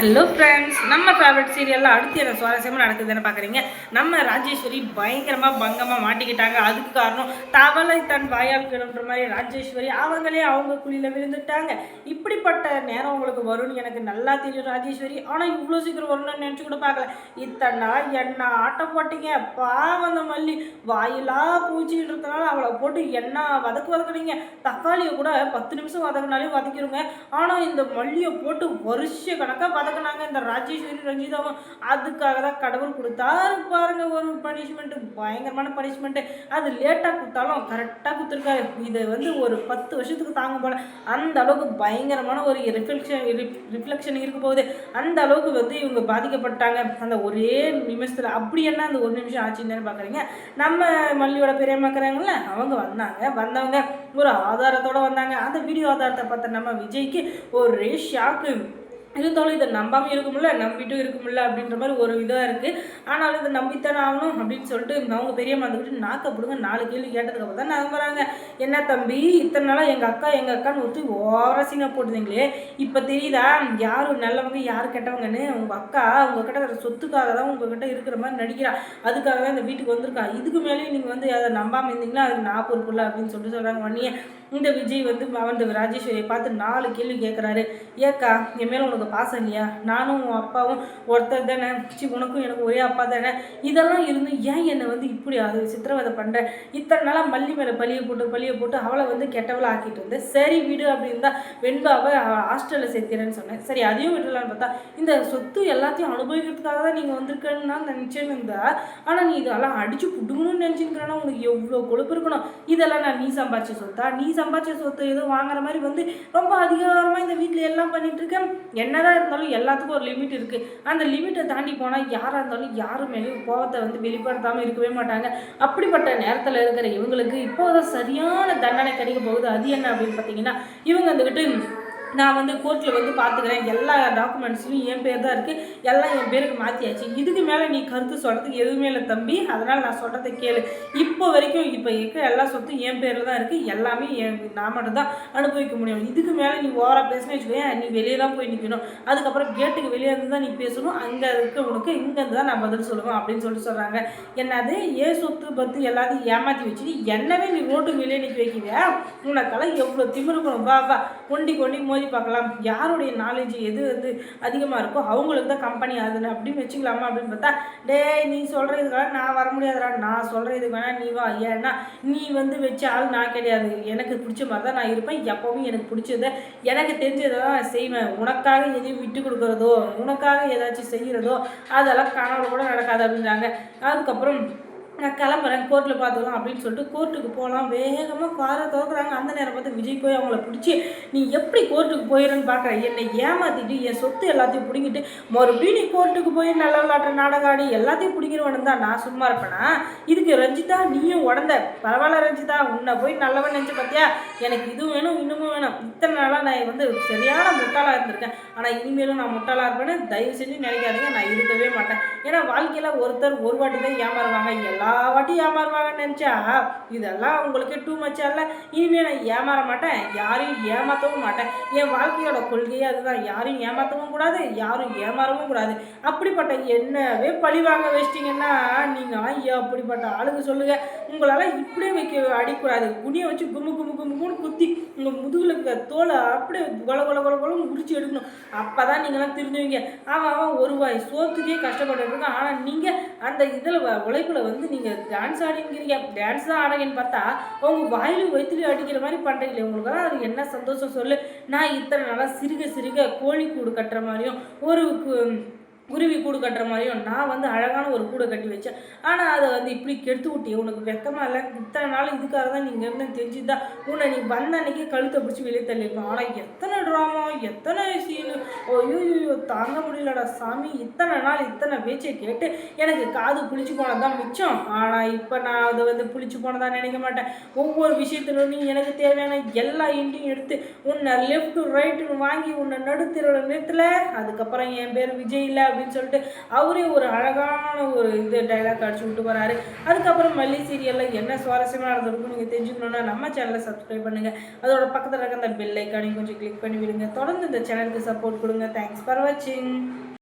Hello friends, நம்ம favourite சீரியலில் அடுத்து என்ன சுவாரஸ்யமாக நடக்குதுன்னு பார்க்குறீங்க. நம்ம ராஜேஸ்வரி பயங்கரமாக பங்கமாக மாட்டிக்கிட்டாங்க. அதுக்கு காரணம் தவளை தன் வாயால் கிளம்புற மாதிரி ராஜேஸ்வரி அவங்களே அவங்க குழியில் விழுந்துட்டாங்க. இப்படிப்பட்ட நேரம் உங்களுக்கு வரும்னு எனக்கு நல்லா தெரியும் ராஜேஸ்வரி. ஆனால் இவ்வளோ சீக்கிரம் வரும்னு நினச்சி கூட பார்க்கல. இத்தனை நாள் என்ன ஆட்டம் போட்டிங்க, பாவம் அந்த மல்லி வாயிலாக பூச்சிக்கிட்டுறதுனால அவளை போட்டு என்ன வதக்குனீங்க. தக்காளியை கூட 10 நிமிஷம் வதக்கினாலே வதக்கிடுங்க. ஆனால் இந்த மல்லியை போட்டு வருஷ கணக்காக வதக்குனாங்க இந்த ராஜேஸ்வரி ரஞ்சிதாவும். அதுக்காக தான் கடவுள் கொடுத்தாரு பாருங்க ஒரு பனிஷ்மெண்ட்டு, பயங்கரமான பனிஷ்மெண்ட்டு. அது லேட்டாக கொடுத்தாலும் கரெக்டாக கொடுத்துருக்காரு. இதை ஒரு 10 வருஷத்துக்கு தாங்க போல அந்த அளவுக்கு பயங்கரமான ஒரு ரிஃப்ளெக்ஷன் இருக்க போகுது. அந்த அளவுக்கு இவங்க பாதிக்கப்பட்டாங்க அந்த ஒரே நிமிஷத்தில். அப்படி என்ன அந்த ஒரு நிமிஷம் ஆச்சுன்னு பார்க்குறீங்க. நம்ம மல்லியோட பெரியம்மாக்குறாங்கல்ல, அவங்க வந்தவங்க ஒரு ஆதாரத்தோடு வந்தாங்க. அந்த வீடியோ ஆதாரத்தை பார்த்த நம்ம விஜய்க்கு ஒரே ஷாக்கு. இருந்தாலும் இதை நம்பாமல் இருக்குமில்ல, நம்பிட்டும் இருக்குமில்ல அப்படின்ற மாதிரி ஒரு இதாக இருக்குது. ஆனாலும் இதை நம்பித்தானே ஆகணும் அப்படின்னு சொல்லிட்டு அவங்க பெரியம்மா வந்துக்கிட்டு நாக்க பிடுங்க 4 கேள்வி கேட்டதுக்கப்புறம் தான் நம்புறாங்க. என்ன தம்பி, இத்தனை நாளாக எங்கள் அக்கான்னு ஒருத்தி ஓரசிங்க போட்டுருந்தீங்களே, இப்போ தெரியுதா யார் நல்லவங்க யார் கெட்டவங்கன்னு? உங்கள் அக்கா உங்ககிட்ட சொத்துக்காக தான் உங்ககிட்ட இருக்கிற மாதிரி நடிக்கிறா. அதுக்காக தான் இந்த வீட்டுக்கு வந்திருக்கா. இதுக்கு மேலேயும் நீங்கள் அதை நம்பாமல் இருந்தீங்கன்னா அது நான் பொறுப்புல அப்படின்னு சொல்லிட்டு சொல்கிறாங்க வன்னியை. இந்த விஜய் அவன் ராஜேஸ்வரியை பார்த்து 4 கேள்வி கேட்குறாரு. ஏக்கா, என் மேலே உனக்கு பாசம் இல்லையா? நானும் உன் அப்பாவும் ஒருத்தர் தானே, உனக்கும் எனக்கு ஒரே அப்பா தானே. இதெல்லாம் இருந்து ஏன் என்னை இப்படி அது சித்திரவதை பண்ணுறேன்? இத்தனை நாளாக மல்லி மேலே பழியை போட்டு அவளை கெட்டவளை ஆக்கிட்டு இருந்தேன். சரி விடு அப்படின்னு தான் வெண்பாவை ஹாஸ்டலில் சேர்க்கிறேன்னு சொன்னேன். சரி அதையும் விடலான்னு பார்த்தா இந்த சொத்து எல்லாத்தையும் அனுபவிக்கிறதுக்காக தான் நீங்கள் வந்திருக்கேன்னு நான் நினச்சேன்னு இருந்தா. ஆனால் நீ இதெல்லாம் அடித்து புடுங்கணும்னு நினச்சிருக்கிறேன்னா உனக்கு எவ்வளோ கொழுப்பு இருக்கணும். இதெல்லாம் நீ சம்பாதிச்ச சொத்தா? நீ சம்பாதிச்ச சொத்து எதுவும் வாங்குற மாதிரி ரொம்ப அதிகாரமாக இந்த வீட்டில் எல்லாம் பண்ணிட்டு இருக்கேன். என்னதான் இருந்தாலும் எல்லாத்துக்கும் ஒரு லிமிட் இருக்குது. அந்த லிமிட்டை தாண்டி போனால் யாராக இருந்தாலும் யாரும் மேலேயும் கோபத்தை வெளிப்படுத்தாமல் இருக்கவே மாட்டாங்க. அப்படிப்பட்ட நேரத்தில் இருக்கிற இவங்களுக்கு இப்போதான் சரியான தண்டனை கிடைக்க போகுது. அது என்ன அப்படின்னு பார்த்தீங்கன்னா, இவங்க வந்துக்கிட்டு நான் கோர்ட்டில் பார்த்துக்கிறேன், எல்லா டாக்குமெண்ட்ஸ்லையும் என் பேர் தான் இருக்குது, எல்லாம் என் பேருக்கு மாற்றியாச்சு. இதுக்கு மேலே நீ கருத்து சொல்கிறதுக்கு எதுவுமே இல்லை தம்பி, அதனால் நான் சொல்கிறத கேளு. இப்போ வரைக்கும் இப்போ இருக்கிற எல்லா சொத்தும் என் பேரில் தான் இருக்குது, எல்லாமே நான் மட்டும் தான் அனுபவிக்க முடியும். இதுக்கு மேலே நீ ஓவராக பேசினே வச்சுக்கோங்க, நீ வெளியே தான் போய் நிற்கணும். அதுக்கப்புறம் கேட்டுக்கு வெளியே இருந்து தான் நீ பேசணும். அங்கே இருக்க உனக்கு இங்கேருந்து தான் நான் பதில் சொல்லுவேன் அப்படின்னு சொல்கிறாங்க. என்னது ஏன் சொத்து பத்து எல்லாத்தையும் ஏமாற்றி வச்சுட்டு என்னவே நீ ரோட்டுக்கு வெளியே நிற்க வைக்கிங்க? உனக்கெல்லாம் எவ்வளோ திமிருக்கணும். வா கொண்டி மோதி பார்க்கலாம், யாருடைய நாலேஜ் எது அதிகமாக இருக்கோ அவங்களுக்கு தான் கம்பெனி ஆகுதுன்னு அப்படின்னு வச்சுக்கலாமா அப்படின்னு பார்த்தா, நீ சொல்கிறதுக்காக நான் வர முடியாதுடா, நான் சொல்கிறதுக்கு வேணால் நீ வா. ஏன்னா நீ வச்ச ஆள் நான் கிடையாது, எனக்கு பிடிச்ச மாதிரி தான் நான் இருப்பேன். எப்போவும் எனக்கு பிடிச்சதை எனக்கு தெரிஞ்சதை தான் செய்வேன். உனக்காக எதையும் விட்டு கொடுக்குறதோ உனக்காக ஏதாச்சும் செய்கிறதோ அதெல்லாம் கனவுல கூட நடக்காது அப்படின்றாங்க. அதுக்கப்புறம் நான் கிளம்புறேன், கோர்ட்டில் பார்த்துக்கலாம் அப்படின்னு சொல்லிட்டு கோர்ட்டுக்கு போகலாம். வேகமாக காரை திறக்குறாங்க. அந்த நேரம் பார்த்து விஜய் போய் அவங்கள பிடிச்சி, நீ எப்படி கோர்ட்டுக்கு போயிடுன்னு பார்க்குறேன், என்னை ஏமாற்றிட்டு என் சொத்து எல்லாத்தையும் பிடிங்கிட்டு மறுபடியும் நீ கோர்ட்டுக்கு போய் நல்ல விளாட்ற நாடகம் ஆடி எல்லாத்தையும் பிடிக்கிறவனு தான் நான் சும்மா இருப்பேனா? இதுக்கு ரஞ்சிதா நீயும் உடந்த பரவாயில்ல ரஞ்சிதா, உன்னை போய் நல்லவன் நினச்சி பார்த்தியா? எனக்கு இதுவும் வேணும் இன்னமும் வேணும். இத்தனை நாளாக நான் சரியான முட்டாளாக இருந்திருக்கேன், ஆனால் இனிமேலும் நான் முட்டாளாக இருப்பேன்னு தயவு செஞ்சு நினைக்காதீங்க. நான் இருக்கவே மாட்டேன். ஏன்னா வாழ்க்கையில் ஒருத்தர் ஒரு வாட்டி தான் ஏமாறுவாங்க, எல்லா வாட்டி ஏமாறுவாங்கன்னு நினச்சா இதெல்லாம் உங்களுக்கு டூ மச்சா இல்லை. இனிமேல் நான் ஏமாற மாட்டேன், யாரையும் ஏமாற்றவும் மாட்டேன். என் வாழ்க்கையோட கொள்கையே அதுதான், யாரையும் ஏமாற்றவும் கூடாது, யாரும் ஏமாறவும் கூடாது. அப்படிப்பட்ட என்னவே பழி வாங்க வச்சிட்டிங்கன்னா நீங்களாம் அப்படிப்பட்ட ஆளுங்க சொல்லுங்கள். உங்களால் இப்படியே அடிக்கூடாது, குனியை வச்சு கும்முன்னு குத்தி உங்கள் முதுகில் இருக்க தோலை அப்படியே கொல முடிச்சு எடுக்கணும். அப்போ தான் நீங்களாம் திருந்துவீங்க. அவன் ஒரு ரூபாய் சோத்துக்கே கஷ்டப்பட்டுருக்கான். ஆனால் நீங்கள் அந்த இதில் உழைப்பில் நீங்கள் டான்ஸ் ஆடிங்கிறீங்க. டான்ஸ் தான் ஆடுங்கன்னு பார்த்தா உங்கள் வாயிலும் வயிற்றுலையும் அடிக்கிற மாதிரி பண்ணுறீங்களே, உங்களுக்கெல்லாம் அது என்ன சந்தோஷம் சொல்லு? நான் இத்தனை நாளாக சிறுக கோழி கூடு கட்டுற மாதிரியும் ஒரு குருவி கூடு கட்டுற மாதிரியும் நான் அழகான ஒரு கூடை கட்டி வச்சேன். ஆனால் அதை இப்படி கெடுத்து விட்டியே, உனக்கு வெக்கமாக இல்லை? இத்தனை நாள் இதுக்காக தான் நீங்கள் இருந்து தெரிஞ்சுதான் உன்னை நீ வந்த அன்னைக்கே கழுத்தை பிடிச்சி வெளியே தள்ளிருக்கணும். ஆனால் எத்தனை ட்ராமா, எத்தனை சீனு, ஐயோ தாங்க முடியலடா சாமி. இத்தனை நாள் இத்தனை பேச்சை கேட்டு எனக்கு காது புளிச்சு போனதான் மிச்சம். ஆனால் இப்போ நான் அதை புளிச்சு போனதான் நினைக்க மாட்டேன். ஒவ்வொரு விஷயத்துலையும் எனக்கு தேவையான எல்லா இண்டியும் எடுத்து உன்னை லெஃப்ட் ரைட்டுன்னு வாங்கி உன்னை நடுத்தர நிறுத்தல. அதுக்கப்புறம் என் பேர் விஜய் இல்லை அப்படின்னு சொல்லிட்டு அவரே ஒரு அழகான ஒரு இது டைலாக் அடிச்சு விட்டு போகிறாரு. அதுக்கப்புறம் மல்லி சீரியலில் என்ன சுவாரஸ்யமாக நடந்திருக்கும் நீங்கள் தெரிஞ்சுக்கணுன்னா நம்ம சேனலை சப்ஸ்கிரைப் பண்ணுங்கள். அதோட பக்கத்தில் இருக்க அந்த பெல் ஐக்கானையும் கொஞ்சம் கிளிக் பண்ணி விடுங்க. தொடர்ந்து இந்த சேனலுக்கு சப்போர்ட் கொடுங்க. தேங்க்ஸ் ஃபார் வாட்சிங்.